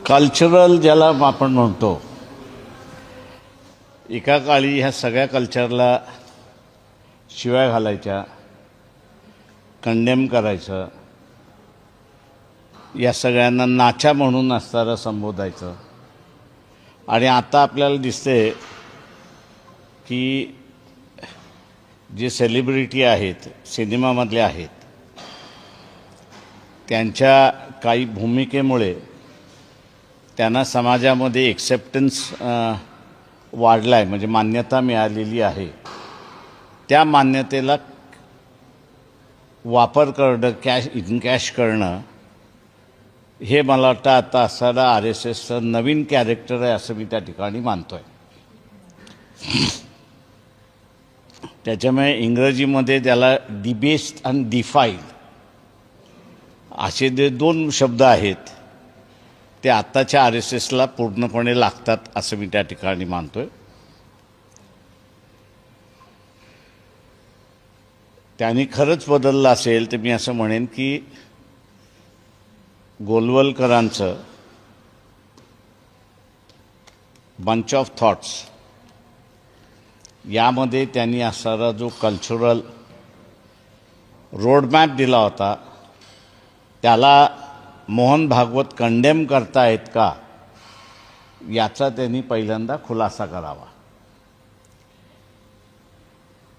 Cultural ज्याला आपण म्हणतो, एका काळी ह्या सगळ्या कल्चरला शिव्या घालायच्या, कंडेम करायचं, या सगळ्यांना नाचा म्हणून असणारं संबोधायचं. आणि आता आपल्याला दिसते की जे सेलिब्रिटी आहेत, सिनेमामधले आहेत, त्यांच्या काही भूमिकेमुळे त्यांना समाजामध्ये एक्सेप्टन्स वाढला आहे, म्हणजे मान्यता मिळालेली आहे. त्या मान्यतेला वापर करणं, कॅश करणं, हे मला वाटतं आता असणारा RSSचं नवीन कॅरेक्टर आहे असं मी त्या ठिकाणी मानतो आहे. त्याच्यामुळे इंग्रजीमध्ये त्याला डिबेस्ड आणि डिफाईल्ड असे जे दोन शब्द आहेत ते आत्ताच्या RSSला पूर्णपणे लागतात असं मी त्या ठिकाणी मानतो आहे. त्यांनी खरंच बदललं असेल तर मी असं म्हणेन की गोलवलकरांचं बंच ऑफ थॉट्स यामध्ये त्यांनी असणारा जो कल्चरल रोडमॅप दिला होता त्याला मोहन भागवत कंडेम करतायत का याचा त्यांनी पहिल्यांदा खुलासा करावा.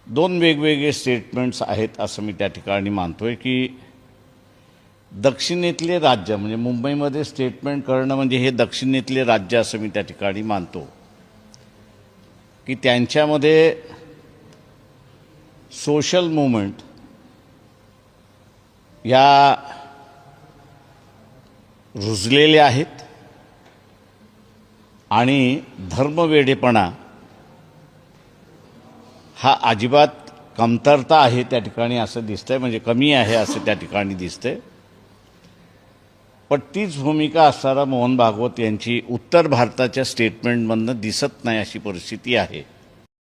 दोन वेगवेगळे स्टेटमेंट्स आहेत असं मी त्या ठिकाणी मानतोय की दक्षिणेतले राज्य, म्हणजे मुंबईमध्ये स्टेटमेंट करणं म्हणजे हे दक्षिणेतले राज्य असं मी त्या ठिकाणी मानतो की त्यांच्यामध्ये सोशल मूवमेंट या रुजलेल्या आहेत आणि धर्मवेडेपणा हा अजिबात कमतरता आहे त्या ठिकाणी असं दिसतंय, म्हणजे कमी आहे असं त्या ठिकाणी दिसतंय. पण तीच भूमिका असणारा मोहन भागवत यांची उत्तर भारताच्या स्टेटमेंटमधनं दिसत नाही अशी परिस्थिती आहे.